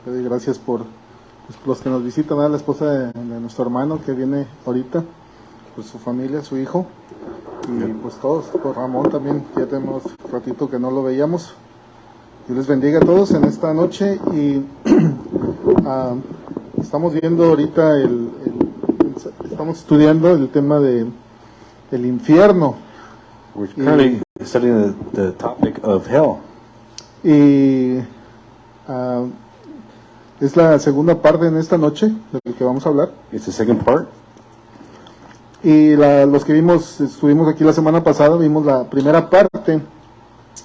Le doy gracias por los que nos visitan, la esposa de nuestro hermano que viene ahorita, por su familia, su hijo, y pues todos, por Ramón también, que ya tenemos un ratito que no lo veíamos. Dios les bendiga a todos en esta noche y estamos viendo ahorita, estamos estudiando el tema del infierno. We're currently studying the topic of hell. Y es la segunda parte en esta noche de lo que vamos a hablar. It's the second part. Y los que estuvimos aquí la semana pasada, vimos la primera parte.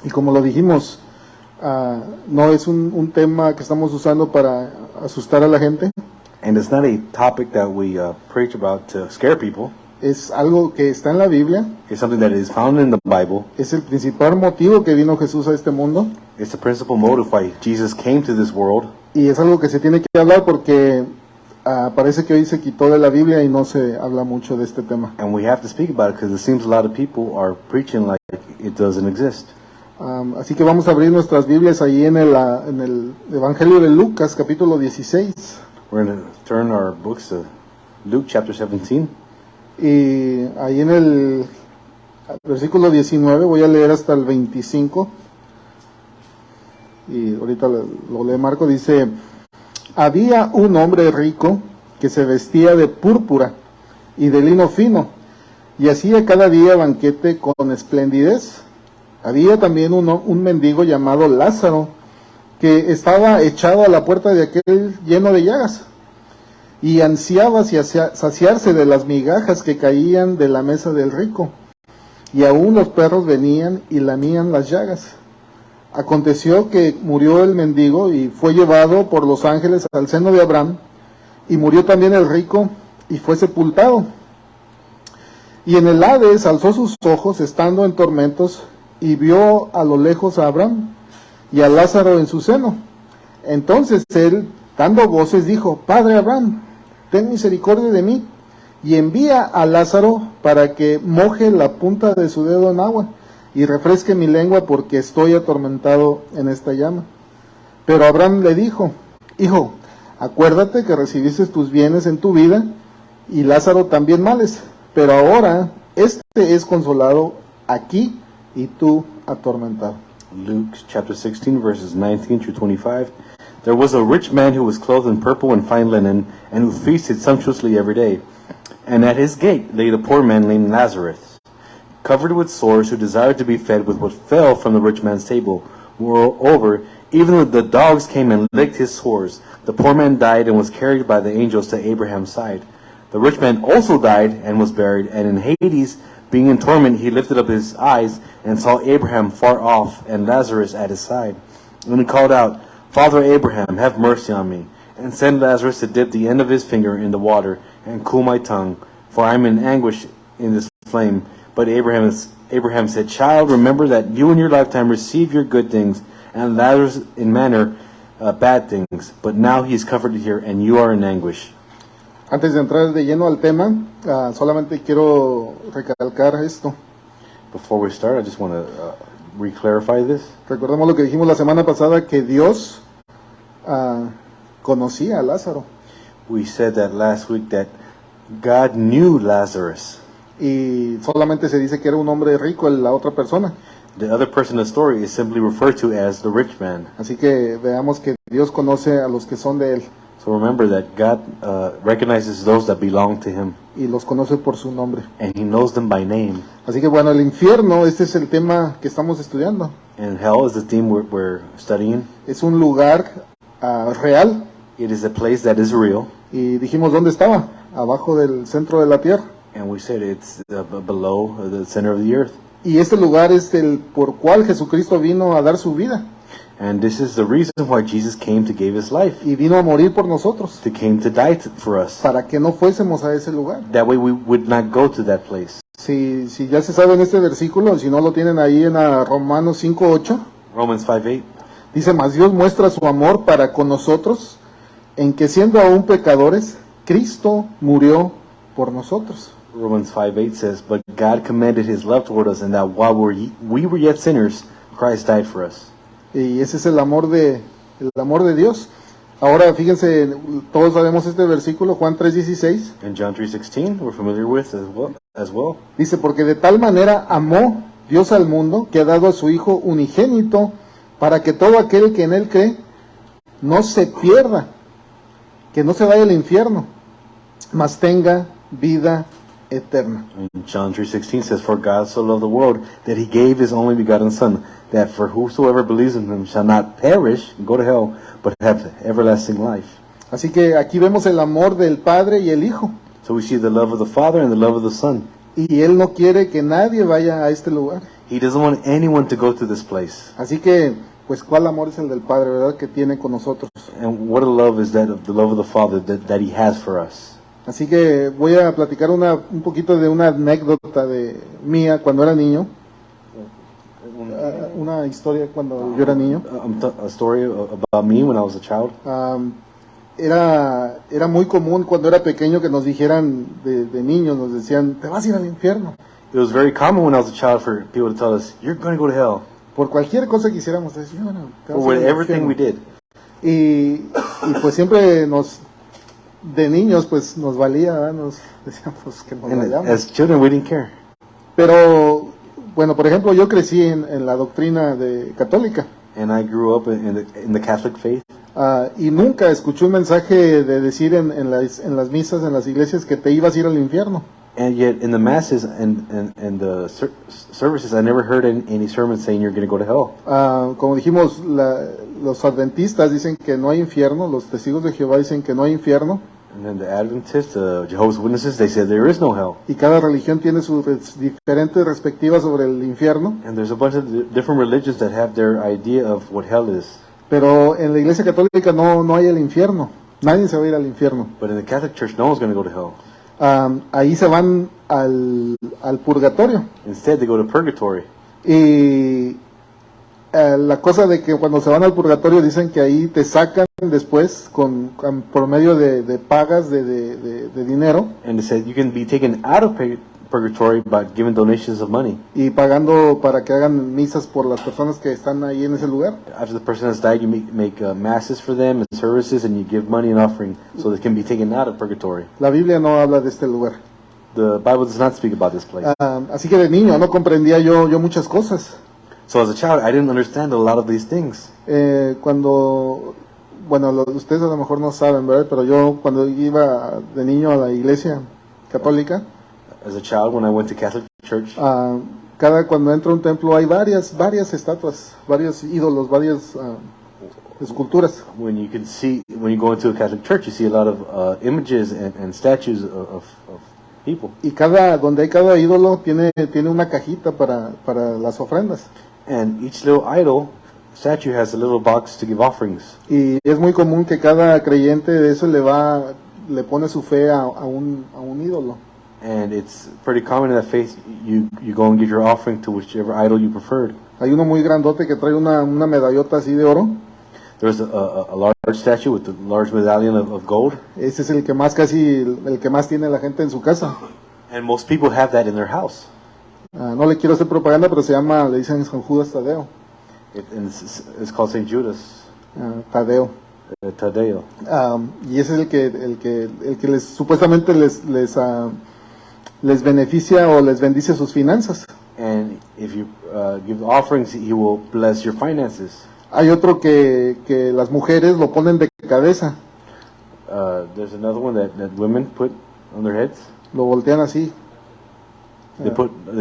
Y como lo dijimos, no es un tema que estamos usando para asustar a la gente. And it's not a topic that we preach about to scare people. Es algo que está en la Biblia. It's something that is found in the Bible. Es el principal motivo que vino Jesús a este mundo. It's the principal motive why Jesus came to this world. Y es algo que se tiene que hablar porque parece que hoy se quitó de la Biblia y no se habla mucho de este tema. And we have to speak about it because it seems a lot of people are preaching like it doesn't exist. Así que vamos a abrir nuestras Biblias ahí en el Evangelio de Lucas, capítulo 16. We're going to turn our books to Luke chapter 17. Y ahí en el versículo 19 voy a leer hasta el 25. Y ahorita lo lee Marco, dice: había un hombre rico que se vestía de púrpura y de lino fino, y hacía cada día banquete con esplendidez. Había también un mendigo llamado Lázaro, que estaba echado a la puerta de aquel lleno de llagas, y ansiaba saciarse de las migajas que caían de la mesa del rico, y aún los perros venían y lamían las llagas. Aconteció que murió el mendigo y fue llevado por los ángeles al seno de Abraham, y murió también el rico y fue sepultado. Y en el Hades alzó sus ojos estando en tormentos y vio a lo lejos a Abraham y a Lázaro en su seno. Entonces él, dando voces, dijo: Padre Abraham, ten misericordia de mí, y envía a Lázaro para que moje la punta de su dedo en agua y refresque mi lengua, porque estoy atormentado en esta llama. Pero Abraham le dijo: Hijo, acuérdate que recibiste tus bienes en tu vida, y Lázaro también males, pero ahora este es consolado aquí y tú atormentado. Luke chapter 16 verses 19 through 25. There was a rich man who was clothed in purple and fine linen, and who feasted sumptuously every day. And at his gate lay the poor man named Lazarus, covered with sores, who desired to be fed with what fell from the rich man's table. Moreover, even the dogs came and licked his sores. The poor man died and was carried by the angels to Abraham's side. The rich man also died and was buried, and in Hades, being in torment, he lifted up his eyes and saw Abraham far off and Lazarus at his side. And he called out, Father Abraham, have mercy on me, and send Lazarus to dip the end of his finger in the water and cool my tongue, for I am in anguish in this flame. But Abraham said, Child, remember that you in your lifetime received your good things, and Lazarus in manner bad things. But now he is comforted here, and you are in anguish. Antes de entrar de lleno al tema, solamente quiero recalcar esto. Before we start, I just want to re-clarify this. Recordemos lo que dijimos la semana pasada, que Dios conocía a Lázaro. We said that last week that God knew Lazarus. Y solamente se dice que era un hombre rico la otra persona. The other person in the story is simply referred to as the rich man. Así que veamos que Dios conoce a los que son de él. So remember that God recognizes those that belong to him. Y los conoce por su nombre. And he knows them by name. Así que bueno, el infierno, este es el tema que estamos estudiando. And hell is the theme we're studying. Es un lugar real. It is a place that is real. Y dijimos dónde estaba, abajo del centro de la tierra. And we said it's below the center of the earth. Y este lugar es el por cual Jesucristo vino a dar su vida. And this is the reason why Jesus came to give his life. Y vino a morir por nosotros. He came to die for us. Para que no fuésemos a ese lugar. That way we would not go to that place. Si ya se sabe en este versículo, si no lo tienen ahí en Romanos 5:8. Romans 5:8. Dice: mas Dios muestra su amor para con nosotros, en que siendo aún pecadores, Cristo murió por nosotros. Romans 5:8 says, but God commended his love toward us, and that while we were yet sinners, Christ died for us. Y ese es el amor de Dios. Ahora fíjense, todos sabemos este versículo, Juan 3:16, And John 3:16, we're familiar with as well. dice, porque de tal manera amó Dios al mundo que ha dado a su Hijo unigénito para que todo aquel que en él cree no se pierda, que no se vaya al infierno, mas tenga vida eterna. And John 3:16 says, For God so loved the world that he gave his only begotten Son, that for whosoever believes in him shall not perish and go to hell, but have everlasting life. Así que aquí vemos el amor del Padre y el Hijo. So we see the love of the Father and the love of the Son. Y Él no quiere que nadie vaya a este lugar. He doesn't want anyone to go to this place. Así que, pues, ¿cuál amor es el del Padre, verdad, que tiene con nosotros? And what a love is that of the love of the Father that he has for us. Así que voy a platicar un poquito de una anécdota mía cuando era niño. Una historia cuando yo era niño. A story about me when I was a child. Era muy común cuando era pequeño que nos dijeran de niños, nos decían, te vas a ir al infierno. It was very common when I was a child for people to tell us, you're going to go to hell. Por cualquier cosa que hiciéramos, decían, bueno, te vas For a ir al everything infierno. we did. Y pues siempre de niños, pues nos valía, ¿verdad? Nos decíamos pues, que nos And vayamos. as children, we didn't care. Pero, bueno, por ejemplo, yo crecí en la doctrina católica. And I grew up in the Catholic faith. Y nunca escuché un mensaje de decir en las misas, en las iglesias, que te ibas a ir al infierno. And yet, in the masses and the services, I never heard any sermon saying you're going to go to hell. Como dijimos, los adventistas dicen que no hay infierno, los testigos de Jehová dicen que no hay infierno. And then the Adventists, Jehovah's Witnesses, they said there is no hell. Y cada religión tiene sus diferentes perspectivas sobre el infierno. And there's a bunch of different religions that have their idea of what hell is. Pero en la iglesia católica no hay el infierno. Nadie se va a ir al infierno. But in the Catholic Church, no one's going to go to hell. Ahí se van al purgatorio. Instead, they go to purgatory. Y la cosa de que cuando se van al purgatorio dicen que ahí te sacan después por medio de pagas de dinero And they said you can be taken out of purgatory by giving donations of money. y pagando para que hagan misas por las personas que están ahí en ese lugar. After the person has died, you make masses for them and services, and you give money and offering so they can be taken out of purgatory. La Biblia no habla de este lugar. The Bible does not speak about this place. Así que de niño no comprendía yo muchas cosas. So as a child, I didn't understand a lot of these things. Ustedes a lo mejor no saben, ¿verdad? Pero yo cuando iba de niño a la iglesia católica, As a child, when I went to Catholic Church, cuando entro a un templo hay varias estatuas, varios ídolos, varias esculturas. when you go into a Catholic church, you see a lot of images and statues of people. Y donde hay cada ídolo tiene una cajita para las ofrendas. And each little idol statue has a little box to give offerings. Y es muy común que cada creyente de eso le pone su fe a un ídolo. And it's pretty common in that faith, you go and give your offering to whichever idol you preferred. Hay uno muy grandote que trae una medallota así de oro. There's a large statue with a large medallion of gold. Ese es el que más tiene la gente en su casa. And most people have that in their house. No le quiero hacer propaganda, pero le dicen San Judas Tadeo. It's called St. Judas Tadeo. Tadeo. Y ese es el que supuestamente les beneficia o les bendice sus finanzas. And if you give offerings, he will bless your finances. Hay otro que las mujeres lo ponen de cabeza, There's another one that women put on their heads. lo voltean así, They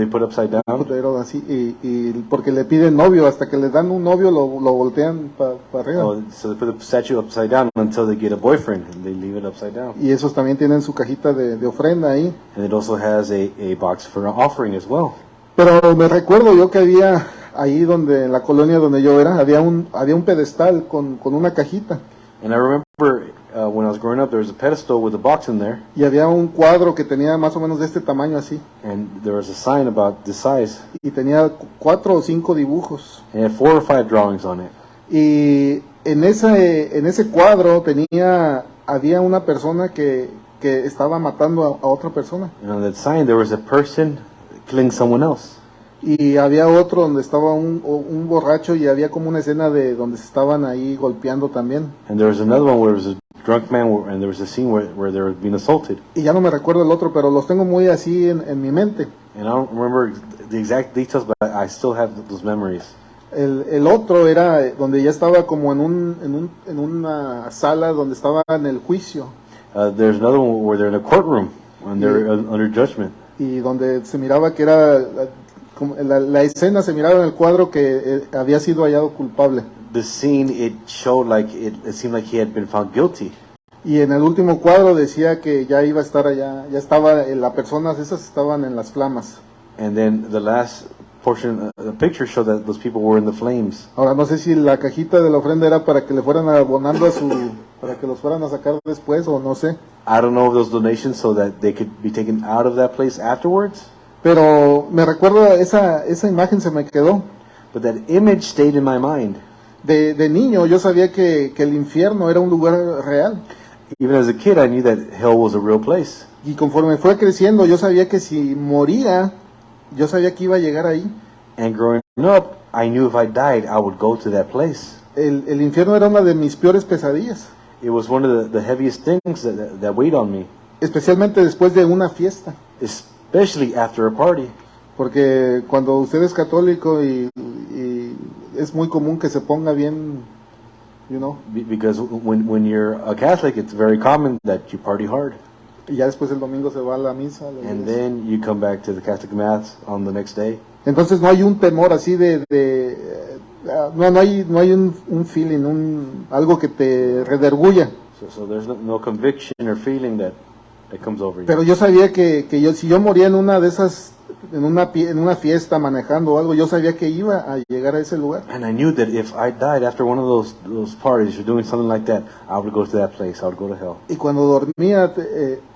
put upside down. pero así y porque le piden novio, hasta que les dan un novio lo voltean para arriba. Oh, so they put the statue upside down until they get a boyfriend, and they leave it upside down. Y esos también tienen su cajita de ofrenda ahí. And it also has a box for an offering as well. Pero me recuerdo yo que había ahí en la colonia donde yo era, había un pedestal con una cajita. And I remember when I was growing up, there was a pedestal with a box in there, Y había un cuadro que tenía más o menos de este tamaño así. and there was a sign about this size, Y tenía 4 o 5 dibujos. and it had 4 or 5 drawings on it. Y en ese cuadro había una persona que estaba matando a otra persona. And on that sign, there was a person killing someone else. y había otro donde estaba un borracho y había como una escena de donde se estaban ahí golpeando también. And there was another one where there was a drunk man, and there was a scene where they were being assaulted. Y ya no me recuerdo el otro, pero los tengo muy así en mi mente. And I don't remember the exact details, but I still have those memories. El otro era donde ya estaba como en una sala donde estaba en el juicio. There's another one where they're in a courtroom and they're under judgment. Y donde se miraba que era, como la escena se miraba en el cuadro que había sido hallado culpable. The scene, it showed like it seemed like he had been found guilty. Y en el último cuadro decía que ya iba a estar allá, ya estaba, las personas esas estaban en las flamas. And then the last portion, the picture showed that those people were in the flames. Ahora no sé si la cajita de la ofrenda era para que le fueran abonando para que los fueran a sacar después o no sé. I don't know if those donations so that they could be taken out of that place afterwards. Pero me recuerdo, esa imagen se me quedó. But that image stayed in my mind. De niño yo sabía que el infierno era un lugar real. Even as a kid, I knew that hell was a real place. Y conforme fue creciendo, yo sabía que si moría, yo sabía que iba a llegar ahí. And growing up, I knew if I died, I would go to that place. El infierno era una de mis peores pesadillas. It was one of the heaviest things that weighed on me. Especialmente después de una fiesta. Especially after a party. Porque cuando usted es católico y es muy común que se ponga bien, you know. Because when you're a Catholic, it's very common that you party hard. Y ya después el domingo se va a la misa. And then you come back to the Catholic Mass on the next day. Entonces no hay un temor así no hay un feeling, algo que te rederguya. So there's no conviction or feeling that comes over you. Pero yo sabía que si yo moría en una de esas, en una fiesta manejando o algo, yo sabía que iba a llegar a ese lugar. And I knew that if I died after one of those parties or doing something like that, I would go to that place. I would go to hell. Y cuando dormía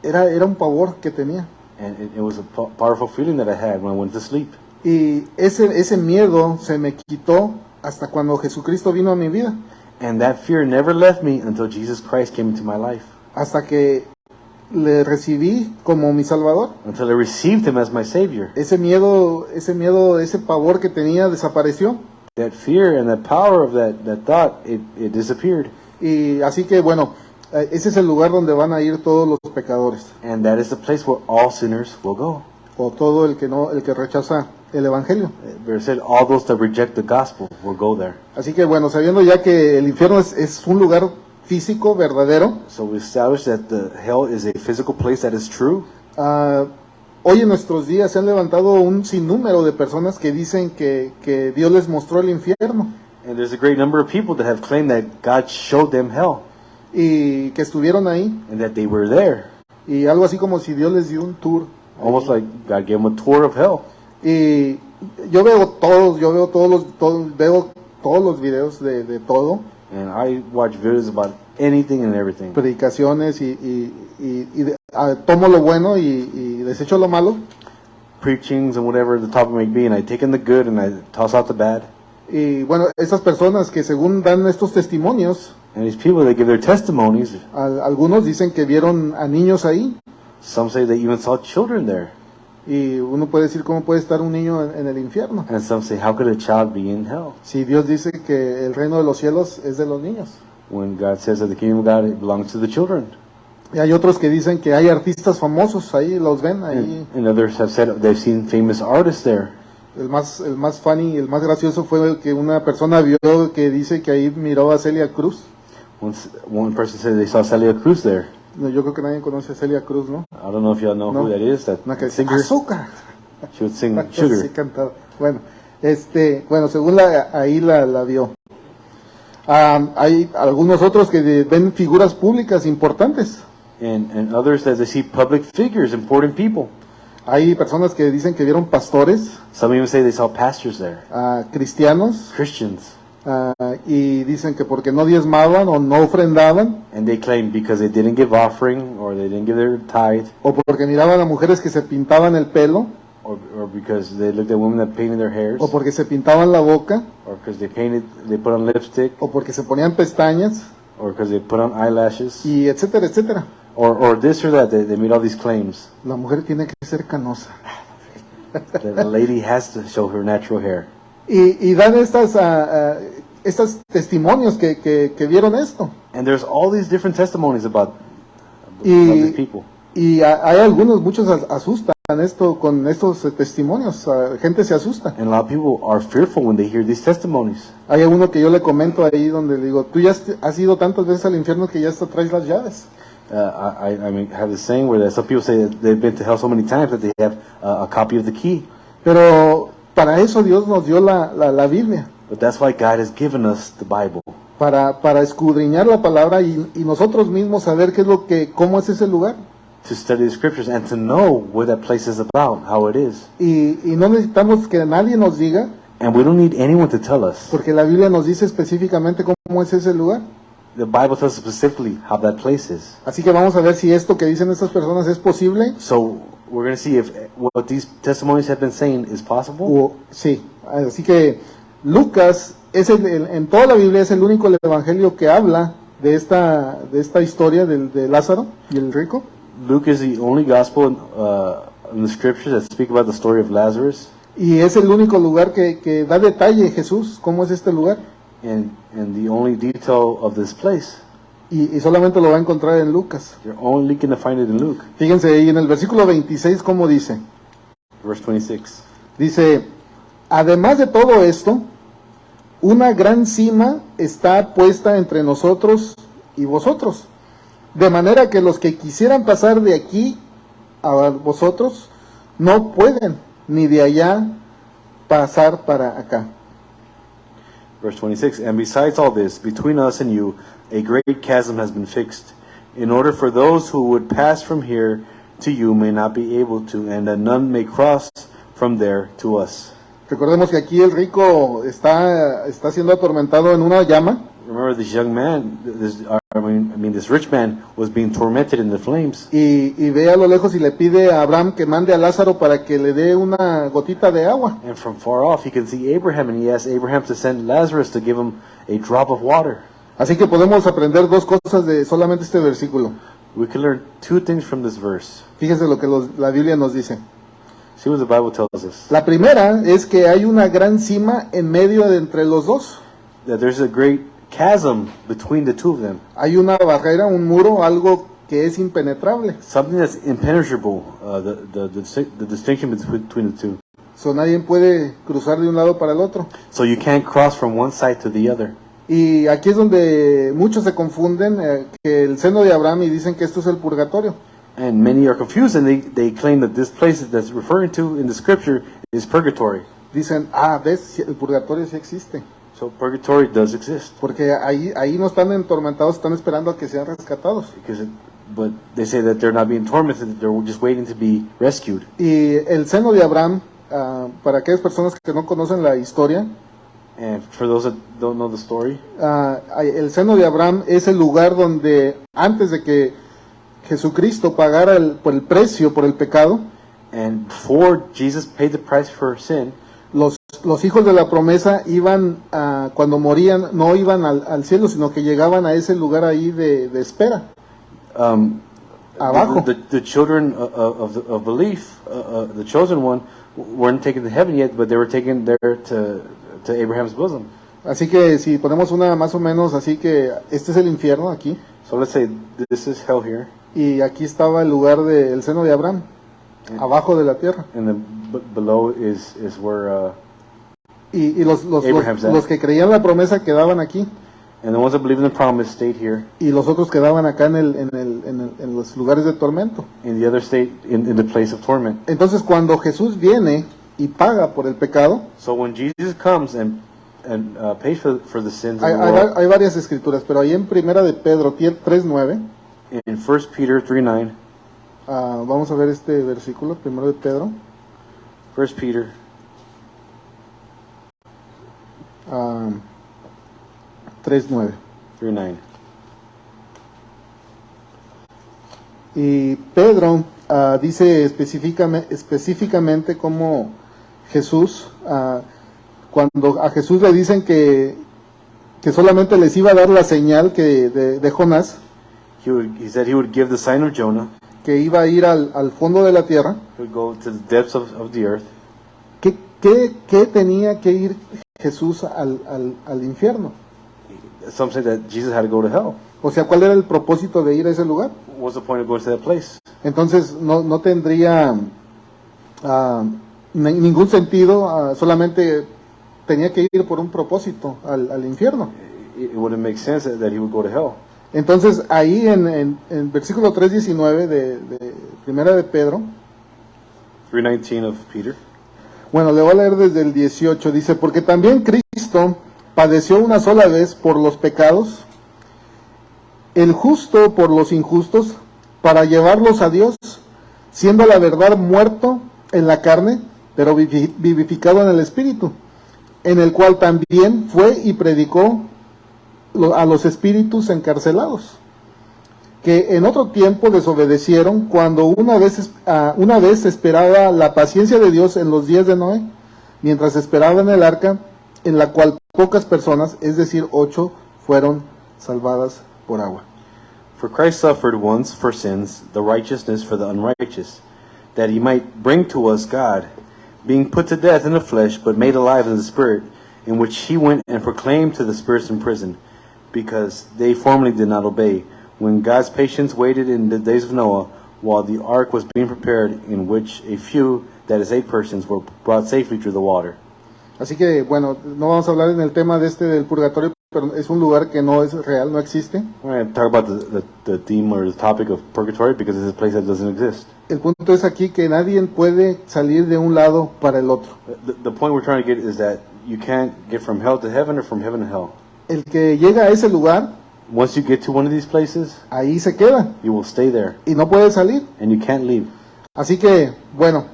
era un pavor que tenía. And it was a powerful feeling that I had when I went to sleep. Y ese miedo se me quitó hasta cuando Jesucristo vino a mi vida. And that fear never left me until Jesus Christ came into my life. Hasta que le recibí como mi Salvador. Until I received him as my Savior. Ese miedo, ese pavor que tenía desapareció. That fear and that power of that thought, it disappeared. Y así que bueno, ese es el lugar donde van a ir todos los pecadores. And that is the place where all sinners will go. O todo el que rechaza el evangelio. It said all those that reject the gospel will go there. Así que bueno, sabiendo ya que el infierno es un lugar físico verdadero. So we established that the hell is a physical place that is true. Hoy en nuestros días se han levantado un sinnúmero de personas que dicen que Dios les mostró el infierno. And there's a great number of people that have claimed that God showed them hell. Y que estuvieron ahí. And that they were there. Y algo así como si Dios les dio un tour. Almost like God gave them a tour of hell. Y yo veo todos los videos de todo. And I watch videos about anything and everything. Predicaciones tomo lo bueno y desecho lo malo. Preachings and whatever the topic may be, and I take in the good and I toss out the bad. Y bueno, estas personas que según dan estos testimonios, and these people that give their testimonies, algunos dicen que vieron a niños ahí. Some say they even saw children there. Y uno puede decir, ¿cómo puede estar un niño en el infierno? And some say, how could a child be in hell? Si Dios dice que el reino de los cielos es de los niños. When God says that the kingdom of God belongs to the children. Y hay otros que dicen que hay artistas famosos ahí, los ven ahí. And others have said they've seen famous artists there. El más funny, el más gracioso fue que una persona vio que dice que ahí miró a Celia Cruz. One person said they saw Celia Cruz there. No, yo creo que nadie conoce a Celia Cruz, ¿no? I don't know if y'all know who that is. That singer. Azúcar. She would sing Sugar. Sí, cantaba. Bueno, según ahí la vio. Hay algunos otros que ven figuras públicas importantes. And others that they see public figures, important people. Hay personas que dicen que vieron pastores. Some even say they saw pastors there. Cristianos. Christians. Y dicen que porque no diezmaban o no ofrendaban. And they claim because they didn't give offering or they didn't give their tithe. O porque miraban a mujeres que se pintaban el pelo. Or because they looked at women that painted their hairs. O porque se pintaban la boca. Or because they put on lipstick. O porque se ponían pestañas. Or because they put on eyelashes. Y etcétera, etcétera. Or this or that, they made all these claims. La mujer tiene que ser canosa. that a lady has to show her natural hair. Y dan estos testimonios que vieron esto. And there's all these different testimonies about these people. Y muchos asustan esto con estos testimonios. Gente se asusta. And a lot of people are fearful when they hear these testimonies. Hay uno que yo le comento ahí donde le digo, tú ya has ido tantas veces al infierno que ya hasta traes las llaves. I have this saying where some people say that they've been to hell so many times that they have a copy of the key. Pero para eso Dios nos dio la Biblia. But that's why God has given us the Bible. Para escudriñar la palabra y nosotros mismos saber cómo es ese lugar. To study the scriptures and to know what that place is about, how it is. Y no necesitamos que nadie nos diga. And we don't need anyone to tell us. Porque la Biblia nos dice específicamente cómo es ese lugar. The Bible tells us specifically how that place is. Así que vamos a ver si esto que dicen estas personas es posible. So we're going to see if what these testimonies have been saying is possible. Sí. Así que Lucas en toda la Biblia es el único evangelio que habla de esta historia de Lázaro y el rico. Luke is the only gospel in the scriptures that speak about the story of Lazarus. Y es el único lugar que da detalle Jesús, cómo es este lugar. And the only detail of this place. Y solamente lo va a encontrar en Lucas. You're only going to find it in Luke. Fíjense ahí en el versículo 26 cómo dice. Verse 26. Dice, además de todo esto, una gran cima está puesta entre nosotros y vosotros, de manera que los que quisieran pasar de aquí a vosotros no pueden, ni de allá pasar para acá. Verse 26, and besides all this, between us and you, a great chasm has been fixed, in order for those who would pass from here to you may not be able to, and that none may cross from there to us. Recordemos que aquí el rico está siendo atormentado en una llama. Remember, this young man, this rich man was being tormented in the flames. Y ve a lo lejos y le pide a Abraham que mande a Lázaro para que le dé una gotita de agua. And from far off, he can see Abraham, and he asks Abraham to send Lazarus to give him a drop of water. Así que podemos aprender dos cosas de solamente este versículo. We can learn two things from this verse. Fíjense lo que la Biblia nos dice. See what the Bible tells us. La primera es que hay una gran cima en medio de entre los dos. That there's a great chasm between the two of them. Hay una barrera, un muro, algo que es impenetrable. Something that's impenetrable, the distinction between the two. So nadie puede cruzar de un lado para el otro. So you can't cross from one side to the other. Y aquí es donde muchos se confunden que el seno de Abraham y dicen que esto es el purgatorio. And many are confused, and they claim that this place that's referring to in the scripture is purgatory. Dicen, ves, el purgatorio sí existe. So purgatory does exist. Porque ahí no están entormentados, están esperando a que sean rescatados. But they say that they're not being tormented, they're just waiting to be rescued. Y el seno de Abraham, para aquellas personas que no conocen la historia, And for those that don't know the story, el seno de Abraham es el lugar donde antes de que Jesucristo pagara por el precio por el pecado, and before Jesus paid the price for sin, los hijos de la promesa iban, cuando morían, no iban al cielo, sino que llegaban a ese lugar ahí de espera. Abajo. The children of belief, the chosen one, weren't taken to heaven yet, but they were taken there to Abraham's bosom. Así que si ponemos una más o menos así que este es el infierno aquí. So let's say this is hell here. Y aquí estaba el lugar del seno de Abraham, abajo de la tierra. And below is where y Abraham's los que creían la promesa quedaban aquí. And the ones that believe in the promise stayed here. Y los otros quedaban acá en los lugares de tormento. And the other stayed in the place of torment. Entonces cuando Jesús viene y paga por el pecado, so when Jesus comes and pays for the sins of the world, hay varias escrituras, pero ahí en Primera de Pedro 3:9, in 1 Peter 3:9, vamos a ver este versículo, Primero de Pedro. 1 Peter 3:9. Y Pedro dice específicamente cómo Jesús, cuando a Jesús le dicen que solamente les iba a dar la señal de Jonás, he said he would give the sign of Jonah, que iba a ir al fondo de la tierra, he would go to the depths of the earth, ¿qué tenía que ir Jesús al infierno? Some say that Jesus had to go to hell. O sea, ¿cuál era el propósito de ir a ese lugar? What's the point of going to that place? Entonces no tendría ningún sentido, solamente tenía que ir por un propósito al infierno. It wouldn't make sense that he would go to hell. Entonces ahí en versículo 3:19 de Primera de Pedro, 3:19 of Peter. bueno, le voy a leer desde el 18, dice, porque también Cristo padeció una sola vez por los pecados, el justo por los injustos, para llevarlos a Dios, siendo la verdad muerto en la carne, pero vivificado en el Espíritu, en el cual también fue y predicó a los espíritus encarcelados, que en otro tiempo desobedecieron cuando una vez esperaba la paciencia de Dios en los días de Noé, mientras esperaban el arca, en la cual pocas personas, es decir, 8, fueron salvadas por agua. For Christ suffered once for sins, the righteousness for the unrighteous, that he might bring to us God, being put to death in the flesh, but made alive in the spirit, in which he went and proclaimed to the spirits in prison, because they formerly did not obey, when God's patience waited in the days of Noah, while the ark was being prepared, in which a few, that is 8 persons, were brought safely through the water. Así que, bueno, no vamos a hablar en el tema del purgatorio, pero es un lugar que no es real, no existe. We're going to talk about the theme or the topic of purgatory, because it's a place that doesn't exist. El punto es aquí que nadie puede salir de un lado para el otro. The point we're trying to get is that you can't get from hell to heaven or from heaven to hell. El que llega a ese lugar, Once you get to one of these places, ahí se queda you will stay there, y no puede salir. and you can't leave. Así que, bueno,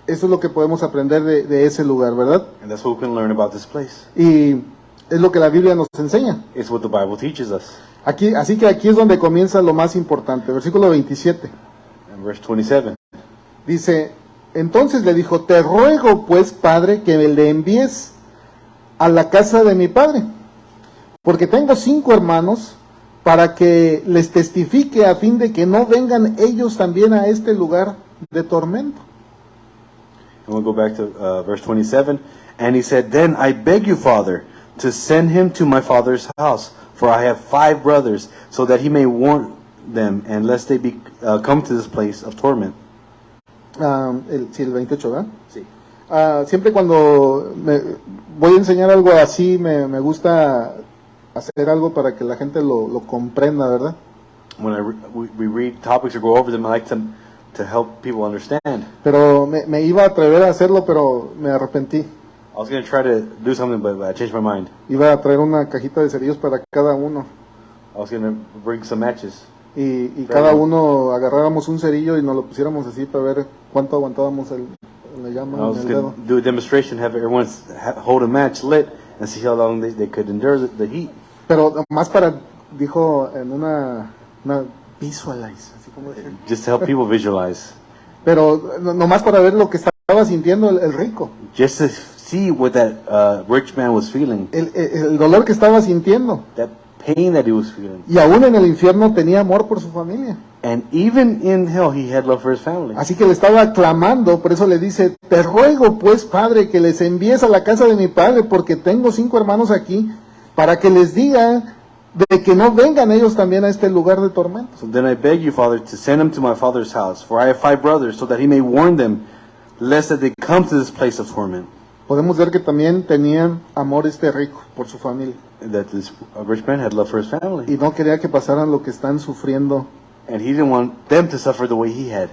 eso es lo que podemos aprender de ese lugar, ¿verdad? And that's what we can learn about this place. Y es lo que la Biblia nos enseña. It's what the Bible teaches us. Así que aquí es donde comienza lo más importante. Versículo 27. In verse 27, Dice, entonces le dijo, te ruego pues, Padre, que le envíes a la casa de mi padre, porque tengo 5 hermanos, para que les testifique a fin de que no vengan ellos también a este lugar de tormento. and we'll go back to verse 27. And he said, Then I beg you, Father, to send him to my father's house, for I have 5 brothers, so that he may warn them, and lest they come to this place of torment. El 28, ¿verdad? Sí. Siempre cuando voy a enseñar algo así, me gusta hacer algo para que la gente lo comprenda, ¿verdad? When we read topics or go over them, I like to help people understand. Pero me iba a atrever a hacerlo, pero me arrepentí. I was going to try to do something, but I changed my mind. Iba a traer una cajita de cerillos para cada uno. I was going to bring some matches. Y cada uno agarráramos un cerillo y nos lo pusiéramos así para ver cuánto aguantábamos la llama I en was el going dedo. to do a demonstration, have everyone hold a match lit, and see how long they could endure the heat. Pero más para, dijo en una visualize, así como decir. Just to help people visualize. Pero nomás para ver lo que estaba sintiendo el rico. Just to see what that rich man was feeling. El dolor que estaba sintiendo. That pain that he was feeling. Y aún en el infierno tenía amor por su familia. And even in hell, he had love for his family. Así que le estaba clamando, por eso le dice, te ruego pues, Padre, que les envíes a la casa de mi padre, porque tengo 5 hermanos aquí, para que les diga de que no vengan ellos también a este lugar de tormento. So then I beg you, Father, to send him to my father's house, for I have 5 brothers, so that he may warn them, lest that they come to this place of torment. Podemos ver que también tenían amor rico por su familia. That this rich man had love for his family. Y no quería que pasaran lo que están sufriendo. And he didn't want them to suffer the way he had.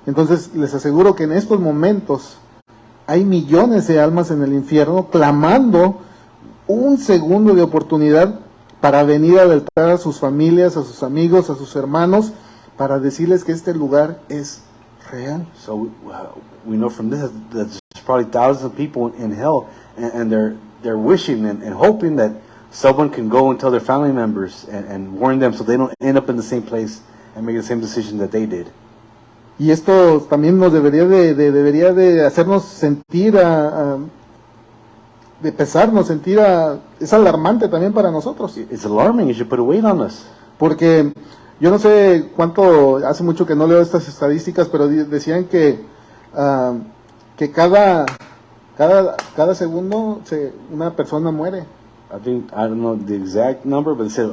Entonces les aseguro que en estos momentos hay millones de almas en el infierno clamando un segundo de oportunidad para venir a alertar a sus familias, a sus amigos, a sus hermanos, para decirles que este lugar es real. So we know from this that there's probably thousands of people in hell, and they're wishing and hoping that someone can go and tell their family members and warn them so they don't end up in the same place and make the same decision that they did. Y esto también nos debería de hacernos sentir de pesarnos, es alarmante también para nosotros. It's alarming. It should put a weight on us. Porque yo no sé cuánto, hace mucho que no leo estas estadísticas, pero decían que cada Cada segundo una persona muere. I don't know the exact number, but it said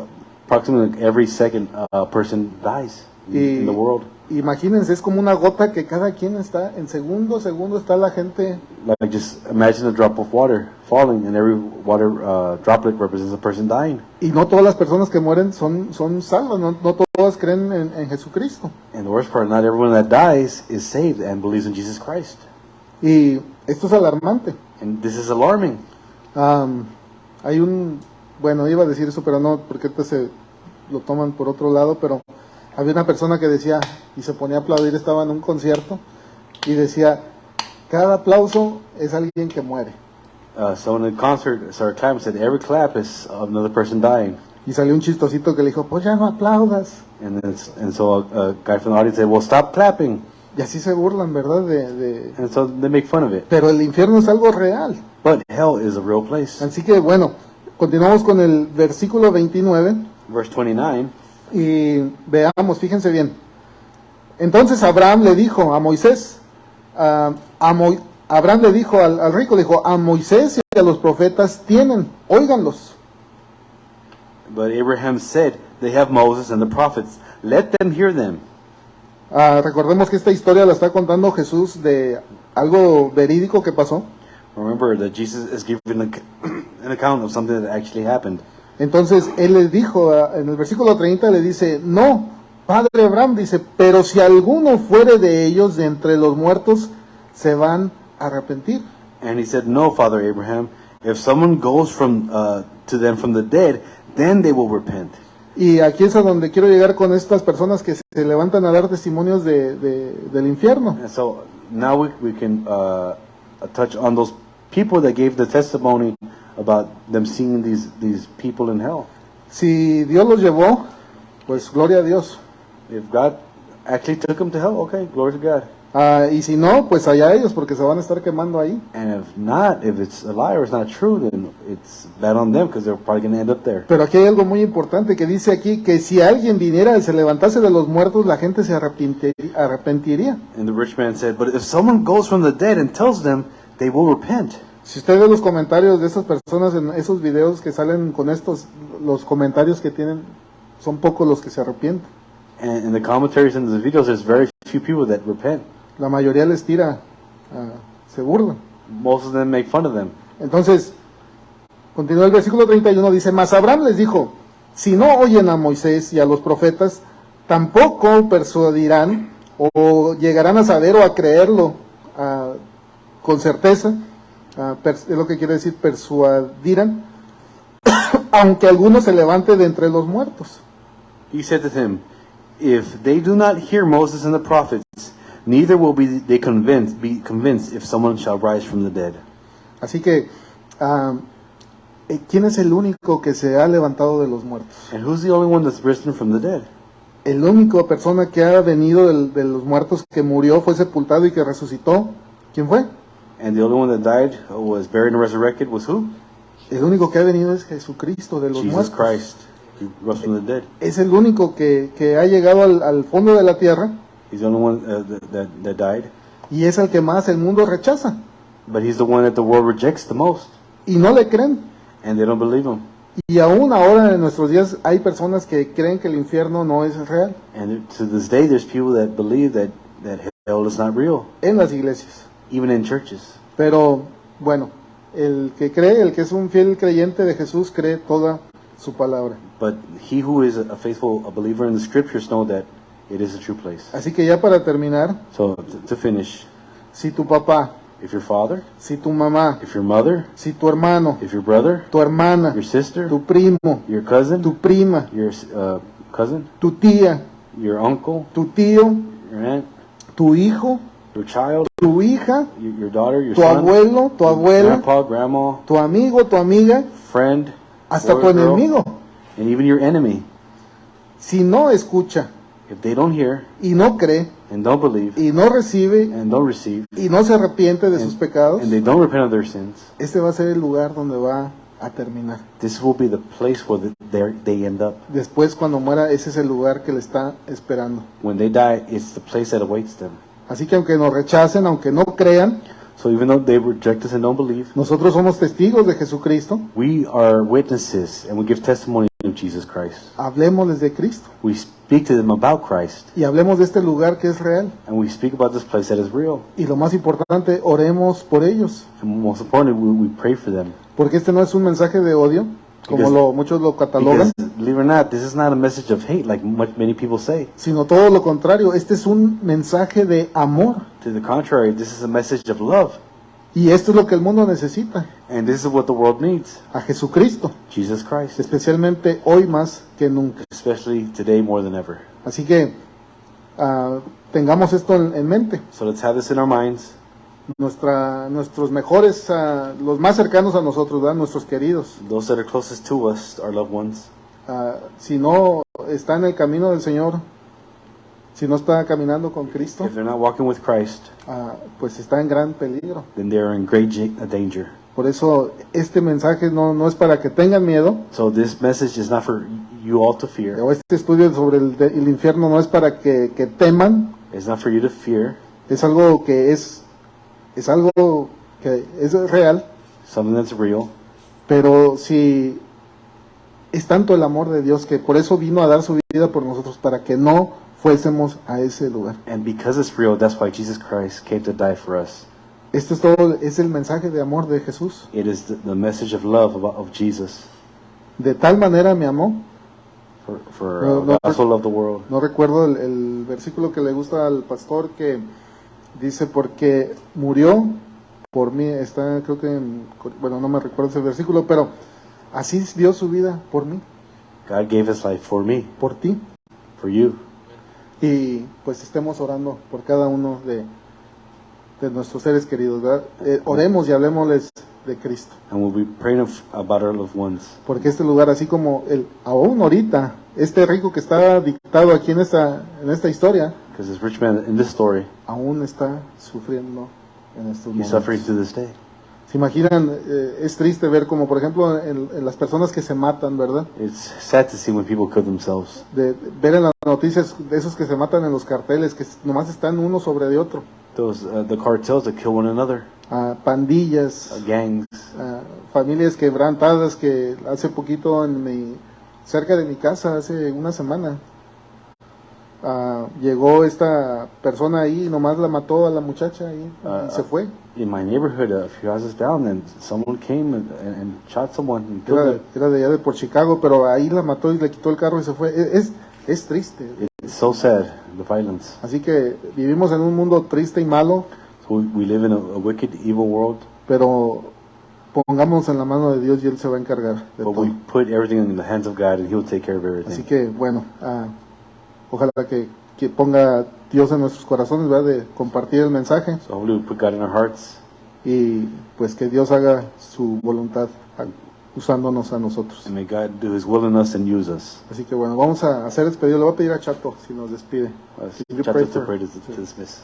approximately every second person dies in the world. Imagínense, es como una gota que cada quien está, en segundo está la gente. Like just imagine a drop of water falling, and every water droplet represents a person dying. Y no todas las personas que mueren son salvas, no todas creen en Jesucristo. And the worst part, not everyone that dies is saved and believes in Jesus Christ. Y esto es alarmante. And this is alarming. Bueno, iba a decir eso, pero no, porque ahorita lo toman por otro lado, pero había una persona que decía, y se ponía a aplaudir, estaba en un concierto, y decía, cada aplauso es alguien que muere. So in the concert started clapping, said every clap is another person dying. Y salió un chistosito que le dijo, pues ya no aplaudas. And so a guy from the audience said, well, stop clapping. Y así se burlan, ¿verdad? And so they make fun of it. Pero el infierno es algo real. But hell is a real place. Así que bueno, continuamos con el versículo 29. Verse 29. Y veamos, fíjense bien. Entonces Abraham le dijo a Moisés, Abraham le dijo al rico, le dijo, a Moisés y a los profetas tienen, óiganlos. But Abraham said, they have Moses and the prophets, let them hear them. Recordemos que esta historia la está contando Jesús de algo verídico que pasó. Remember that Jesus is giving an account of something that actually happened. Entonces él le dijo, en el versículo 30 le dice, no, padre Abraham, dice, pero si alguno fuere de ellos de entre los muertos, se van a arrepentir. And he said, no, Father Abraham, if someone goes to them from the dead, then they will repent. Y aquí es a donde quiero llegar con estas personas que se levantan a dar testimonios del infierno. And so now we can touch on those people that gave the testimony about them seeing these people in hell. Si Dios los llevó, pues gloria a Dios. If God actually took them to hell, okay, glory to God. Y si no, pues allá ellos, porque se van a estar quemando ahí. And if not, if it's a lie or it's not true, then it's bad on them because they're probably going to end up there. Pero aquí hay algo muy importante que dice aquí, que si alguien viniera y se levantase de los muertos, la gente se arrepentiría. And the rich man said, but if someone goes from the dead and tells them, they will repent. Si usted ve los comentarios de esas personas en esos videos que salen con los comentarios que tienen, son pocos los que se arrepienten. And in the commentaries in the videos, there's very few people that repent. La mayoría les tira, se burlan. Most of them make fun of them. Entonces, continúa el versículo 31, dice, mas Abraham les dijo, si no oyen a Moisés y a los profetas, tampoco persuadirán o llegarán a saber o a creerlo con certeza, es lo que quiere decir persuadirán, aunque alguno se levante de entre los muertos. He said to him, if they do not hear Moses and the prophets, neither will be convinced if someone shall rise from the dead. Así que, ¿quién es el único que se ha levantado de los muertos? And who's the only one that's risen from the dead? El único persona que ha venido de los muertos, que murió, fue sepultado y que resucitó, ¿quién fue? And the only one that died, was buried and resurrected, was who? El único que ha venido es Jesucristo de los Jesus muertos. Christ. He rose from the dead. Es el único que ha llegado al fondo de la tierra. He's the only one that died. Y es el que más el mundo rechaza. But he's the one that the world rejects the most. Y no le creen. And they don't believe him. Y aún ahora en nuestros días hay personas que creen que el infierno no es real. And to this day there's people that believe that hell is not real. En las iglesias. Even in churches. Pero bueno, el que cree, el que es un fiel creyente de Jesús, cree toda su palabra. But he who is a faithful believer in the scriptures know that it is a true place. Así que ya para terminar, So to finish, si tu papá, if your father, si tu mamá, if your mother, si tu hermano, if your brother, tu hermana, your sister, tu primo, your cousin, tu prima, your cousin, tu tía, your uncle, tu tío, your aunt, tu hijo, your child, tu hija, your daughter, your tu son, abuelo, tu abuela, grandpa, grandma, tu amigo, tu amiga, friend, hasta boy tu or girl, enemigo, and even your enemy. si no escucha If they don't hear y no cree and don't believe y no recibe and don't receive y no se arrepiente de sus pecados, and they don't repent of their sins, este va a ser el lugar donde va a terminar. this will be the place where they end up. Después, cuando muera, ese es el lugar que le está esperando. When they die, it's the place that awaits them. Así que aunque nos rechacen, aunque no crean, So even though they reject us and don't believe, nosotros somos testigos de Jesucristo. we are witnesses and we give testimony of Jesus Christ. Hablemosles de Cristo We speak to them about Christ, y hablemos de este lugar que es real. and we speak about this place that is real. Y lo más importante, oremos por ellos, And most importantly, we pray for them. porque este no es un mensaje de odio, como Because- muchos lo catalogan, Because, believe it or not, this is not a message of hate like many people say. sino todo lo contrario. Este es un mensaje de amor. To the contrary, this is a message of love. Y esto es lo que el mundo necesita, And this is what the world needs. a Jesucristo, Jesus Christ. especialmente hoy más que nunca. Especially today more than ever. Así que tengamos esto en mente. So let's have this in our minds. Nuestros mejores, los más cercanos a nosotros, ¿verdad? Nuestros queridos. Those that are closest to us, our loved ones. Si no está en el camino del Señor, si no está caminando con Cristo, If they're not walking with Christ, pues está en gran peligro. then they are in great danger. Por eso este mensaje no es para que tengan miedo, So this message is not for you all to fear. o este estudio sobre el infierno no es para que teman, It's not for you to fear. es algo que es algo que es real, Something that's real. pero si es tanto el amor de Dios que por eso vino a dar su vida por nosotros, para que no fuésemos a ese lugar. And because it's real, that's why Jesus Christ came to die for us. Esto es todo, es el mensaje de amor de Jesús. It is the message of love of Jesus. De tal manera me amó. For No, God so loved the world. No recuerdo el versículo que le gusta al pastor, que dice, porque murió por mí. Está, creo que, bueno, no me recuerdo ese versículo, pero así dio su vida por mí, God gave his life for me, por ti. for you. Y pues estemos orando por cada uno de nuestros seres queridos, ¿verdad? Oremos y hablemosles de Cristo. And we'll be praying about our loved ones. Porque este lugar, así como aún ahorita, este rico que está dictado aquí en esta historia, Because this rich man in this story, aún está sufriendo en estos he's suffering momentos. to this day. ¿Se imaginan? Es triste ver como, por ejemplo, en las personas que se matan, ¿verdad? It's sad to see when people kill themselves. De ver en las noticias de esos que se matan en los carteles, que nomás están uno sobre de otro. Those the cartels that kill one another, Pandillas, gangs, familias quebrantadas, que hace poquito cerca de mi casa, hace una semana, llegó esta persona ahí y nomás la mató a la muchacha ahí y se fue. in my neighborhood, a few houses down, and someone came and shot someone and killed them. Era de allá de por Chicago, pero ahí la mató y le quitó el carro y se fue. Es triste. It's so sad, the violence. Así que vivimos en un mundo triste y malo, So we live in a wicked, evil world, pero pongamos en la mano de Dios y Él se va a encargar de but todo. we put everything in the hands of God, and He'll take care of Así everything. que bueno, ojalá que ponga Dios en nuestros corazones, ¿verdad? De compartir el mensaje, So hopefully we put God in our hearts, y pues que Dios haga su voluntad usándonos a nosotros. and may God do His will in us and use us. Así que bueno, vamos a hacer despedido. Le voy a pedir a Chato si nos despide. Can you Chapter pray to for- pray to dismiss.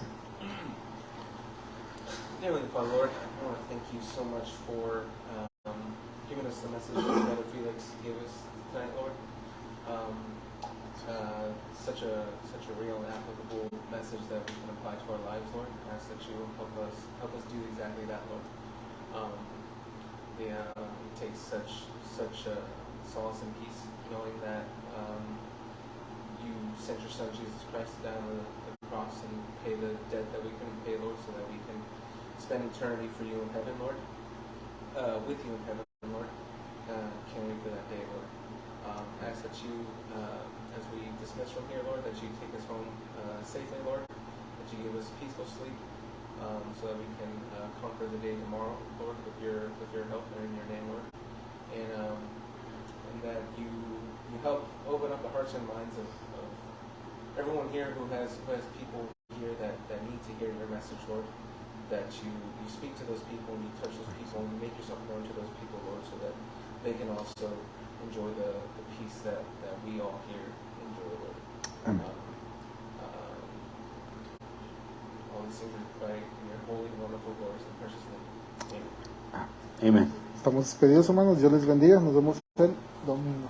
Heavenly Father, Lord, I want to thank you so much for giving us the message that Brother Felix gave us tonight, Lord. Such a real and applicable message that we can apply to our lives, Lord. I ask that you help us do exactly that, Lord. It takes such solace and peace knowing that you sent your Son Jesus Christ down the cross and pay the debt that we couldn't pay, Lord, so that we can spend eternity for you in heaven, Lord. With you in heaven, Lord. Can't wait for that day, Lord. I ask that you, as we dismiss from here, Lord, that you take us home safely, Lord. That you give us peaceful sleep, so that we can conquer the day tomorrow, Lord, with your help and in your name, Lord. And that you help open up the hearts and minds of everyone here who has people here that need to hear your message, Lord. That you speak to those people and you touch those people and you make yourself known to those people, Lord, so that they can also enjoy the peace that we all here enjoy, Lord. Amen. All these things we pray in your holy, wonderful, glorious, and precious name. Amen. Amen. Estamos despedidos, hermanos. Dios les bendiga. Nos vemos el domingo.